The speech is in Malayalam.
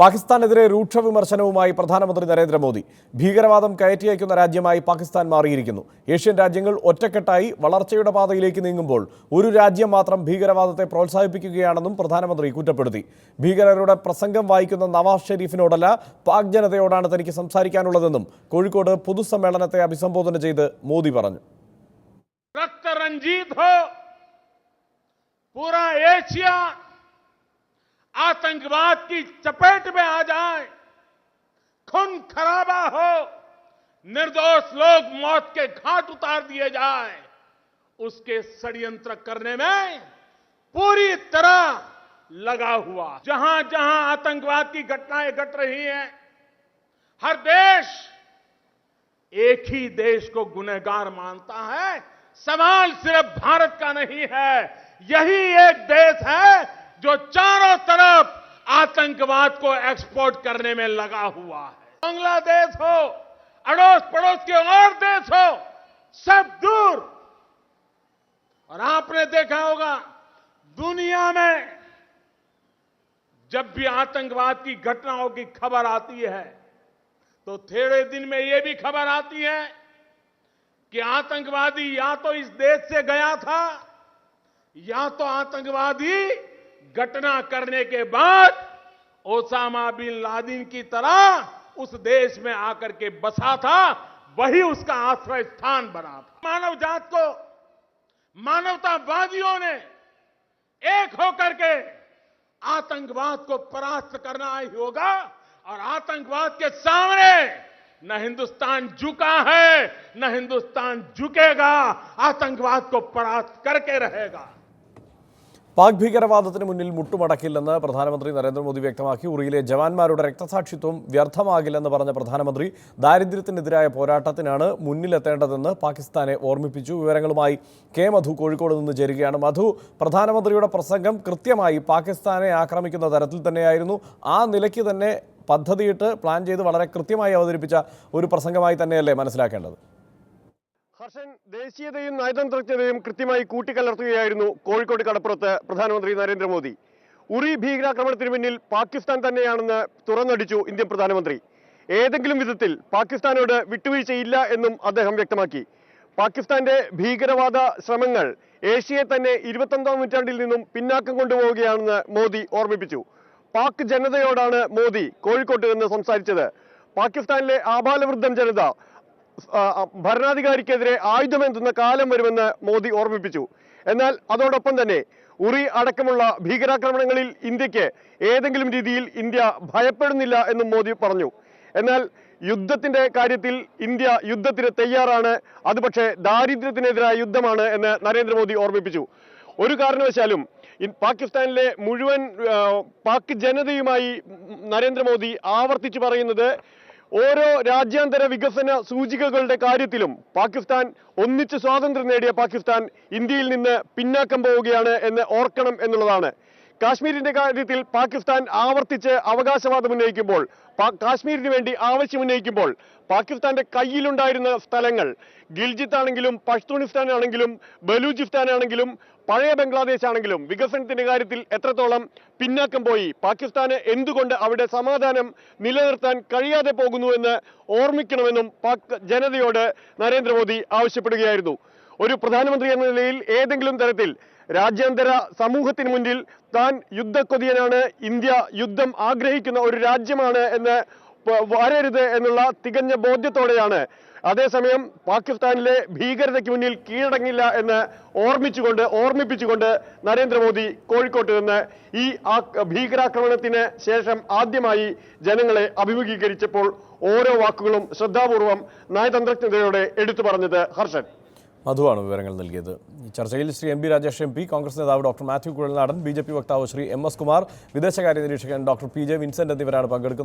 പാകിസ്ഥാനെതിരെ രൂക്ഷ വിമർശനവുമായി പ്രധാനമന്ത്രി നരേന്ദ്രമോദി. ഭീകരവാദം കയറ്റിയയക്കുന്ന രാജ്യമായി പാകിസ്ഥാൻ മാറിയിരിക്കുന്നു. ഏഷ്യൻ രാജ്യങ്ങൾ ഒറ്റക്കെട്ടായി വളർച്ചയുടെ പാതയിലേക്ക് നീങ്ങുമ്പോൾ ഒരു രാജ്യം മാത്രം ഭീകരവാദത്തെ പ്രോത്സാഹിപ്പിക്കുകയാണെന്നും പ്രധാനമന്ത്രി കുറ്റപ്പെടുത്തി. ഭീകരരുടെ പ്രസംഗം വായിക്കുന്ന നവാസ് ഷെരീഫിനോടല്ല, പാക് ജനതയോടാണ് തനിക്ക് സംസാരിക്കാനുള്ളതെന്നും കോഴിക്കോട് പൊതുസമ്മേളനത്തെ അഭിസംബോധന ചെയ്ത് മോദി പറഞ്ഞു. आतंकवाद की चपेट में आ जाए, खून खराबा हो, निर्दोष लोग मौत के घाट उतार दिए जाए, उसके षड्यंत्र करने में पूरी तरह लगा हुआ। जहां जहां आतंकवाद की घटनाएं घट रही हैं, हर देश एक ही देश को गुनहगार मानता है। सवाल सिर्फ भारत का नहीं है, यही एक देश है जो चारों तरफ आतंकवाद को एक्सपोर्ट करने में लगा हुआ है। बांग्लादेश हो, अड़ोस पड़ोस के और देश हो, सब दूर। और आपने देखा होगा, दुनिया में जब भी आतंकवाद की घटनाओं की खबर आती है तो थोड़े दिन में यह भी खबर आती है कि आतंकवादी या तो इस देश से गया था, या तो आतंकवादी घटना करने के बाद ओसामा बिन लादेन की तरह उस देश में आकर के बसा था, वही उसका आश्रय स्थान बना था। मानव जात को मानवतावादियों ने एक होकर के आतंकवाद को परास्त करना ही होगा। और आतंकवाद के सामने न हिंदुस्तान झुका है, न हिंदुस्तान झुकेगा। आतंकवाद को परास्त करके रहेगा। പാക് ഭീകരവാദത്തിന് മുന്നിൽ മുട്ടുമടക്കില്ലെന്ന് പ്രധാനമന്ത്രി നരേന്ദ്രമോദി വ്യക്തമാക്കി. ഉറിയിലെ ജവാന്മാരുടെ രക്തസാക്ഷിത്വം വ്യർത്ഥമാകില്ലെന്ന് പറഞ്ഞ പ്രധാനമന്ത്രി ദാരിദ്ര്യത്തിനെതിരായ പോരാട്ടത്തിനാണ് മുന്നിലെത്തേണ്ടതെന്ന് പാകിസ്ഥാനെ ഓർമ്മിപ്പിച്ചു. വിവരങ്ങളുമായി കെ മധു കോഴിക്കോട് നിന്ന് ചേരുകയാണ്. മധു, പ്രധാനമന്ത്രിയുടെ പ്രസംഗം കൃത്യമായി പാകിസ്ഥാനെ ആക്രമിക്കുന്ന തരത്തിൽ തന്നെയായിരുന്നു. ആ നിലയ്ക്ക് തന്നെ പദ്ധതിയിട്ട് പ്ലാൻ ചെയ്ത് വളരെ കൃത്യമായി അവതരിപ്പിച്ച ഒരു പ്രസംഗമായി തന്നെയല്ലേ മനസ്സിലാക്കേണ്ടത്? ഹർഷൻ, ദേശീയതയും നയതന്ത്രജ്ഞതയും കൃത്യമായി കൂട്ടിക്കലർത്തുകയായിരുന്നു കോഴിക്കോട് കടപ്പുറത്ത് പ്രധാനമന്ത്രി നരേന്ദ്രമോദി. ഉറി ഭീകരാക്രമണത്തിന് പിന്നിൽ പാകിസ്ഥാൻ തന്നെയാണെന്ന് തുറന്നടിച്ചു ഇന്ത്യൻ പ്രധാനമന്ത്രി. ഏതെങ്കിലും വിധത്തിൽ പാകിസ്ഥാനോട് വിട്ടുവീഴ്ചയില്ല എന്നും അദ്ദേഹം വ്യക്തമാക്കി. പാകിസ്ഥാന്റെ ഭീകരവാദ ശ്രമങ്ങൾ ഏഷ്യയെ തന്നെ 21ാം നൂറ്റാണ്ടിൽ നിന്നും പിന്നാക്കം കൊണ്ടുപോവുകയാണെന്ന് മോദി ഓർമ്മിപ്പിച്ചു. പാക് ജനതയോടാണ് മോദി കോഴിക്കോട്ട് നിന്ന് സംസാരിച്ചത്. പാകിസ്ഥാനിലെ ആബാലവൃദ്ധം ജനത ഭരണാധികാരിക്കെതിരെ ആയുധമേന്തുന്ന കാലം വരുമെന്ന് മോദി ഓർമ്മിപ്പിച്ചു. എന്നാൽ അതോടൊപ്പം തന്നെ ഉറി അടക്കമുള്ള ഭീകരാക്രമണങ്ങളിൽ ഇന്ത്യക്ക് ഏതെങ്കിലും രീതിയിൽ ഇന്ത്യ ഭയപ്പെടുന്നില്ല എന്നും മോദി പറഞ്ഞു. എന്നാൽ യുദ്ധത്തിന്റെ കാര്യത്തിൽ ഇന്ത്യ യുദ്ധത്തിന് തയ്യാറാണ്, അത് പക്ഷേ ദാരിദ്ര്യത്തിനെതിരായ യുദ്ധമാണ് എന്ന് നരേന്ദ്രമോദി ഓർമ്മിപ്പിച്ചു. ഒരു കാരണവശാലും പാകിസ്ഥാനിലെ മുഴുവൻ പാക് ജനതയുമായി നരേന്ദ്രമോദി ആവർത്തിച്ചു പറയുന്നത്, ഓരോ രാജ്യാന്തര വികസന സൂചികകളുടെ കാര്യത്തിലും പാകിസ്ഥാൻ ഒന്നിച്ച് സ്വാതന്ത്ര്യം നേടിയ പാകിസ്ഥാൻ ഇന്ത്യയിൽ നിന്ന് പിന്നാക്കം പോവുകയാണ് എന്ന് ഓർക്കണം എന്നുള്ളതാണ്. കാശ്മീരിന്റെ കാര്യത്തിൽ പാകിസ്ഥാൻ ആവർത്തിച്ച് അവകാശവാദം ഉന്നയിക്കുമ്പോൾ, കാശ്മീരിന് വേണ്ടി ആവശ്യമുന്നയിക്കുമ്പോൾ പാകിസ്ഥാന്റെ കയ്യിലുണ്ടായിരുന്ന സ്ഥലങ്ങൾ ഗിൽജിത്ത് ആണെങ്കിലും പഷ്തൂണിസ്ഥാൻ ആണെങ്കിലും ബലൂചിസ്ഥാൻ ആണെങ്കിലും പഴയ ബംഗ്ലാദേശ് ആണെങ്കിലും വികസനത്തിന്റെ കാര്യത്തിൽ എത്രത്തോളം പിന്നാക്കം പോയി, പാകിസ്ഥാന് എന്തുകൊണ്ട് അവിടെ സമാധാനം നിലനിർത്താൻ കഴിയാതെ പോകുന്നു എന്ന് ഓർമ്മിക്കണമെന്നും പാക് ജനതയോട് നരേന്ദ്രമോദി ആവശ്യപ്പെടുകയായിരുന്നു. ഒരു പ്രധാനമന്ത്രി എന്ന നിലയിൽ ഏതെങ്കിലും തരത്തിൽ രാജ്യാന്തര സമൂഹത്തിന് മുന്നിൽ താൻ യുദ്ധക്കൊതിയനാണ്, ഇന്ത്യ യുദ്ധം ആഗ്രഹിക്കുന്ന ഒരു രാജ്യമാണ് എന്ന് വരരുത് എന്നുള്ള തികഞ്ഞ ബോധ്യത്തോടെയാണ്, അതേസമയം പാകിസ്ഥാനിലെ ഭീകരതയ്ക്ക് മുന്നിൽ കീഴടങ്ങില്ല എന്ന് ഓർമ്മിപ്പിച്ചുകൊണ്ട് നരേന്ദ്രമോദി കോഴിക്കോട്ട് നിന്ന് ഈ ഭീകരാക്രമണത്തിന് ശേഷം ആദ്യമായി ജനങ്ങളെ അഭിമുഖീകരിച്ചപ്പോൾ ഓരോ വാക്കുകളും ശ്രദ്ധാപൂർവം നയതന്ത്രജ്ഞതയോടെ എടുത്തു പറഞ്ഞത്. ഹർഷൻ, മധുവാണ് വിവരങ്ങൾ നൽകിയത്. ഈ ചർച്ചയിൽ Shri M P Rajesh M P, Congress നേതാവ് doctor Mathew Kuzhalnadan, B J P വക്താവ് ശ്രീ എം എസ് കുമാർ, വിദേശകാര്യ നിരീക്ഷകൻ ഡോക്ടർ പി ജെ വിൻസെന്റ് എന്നിവരാണ് പങ്കെടുക്കുന്നത്.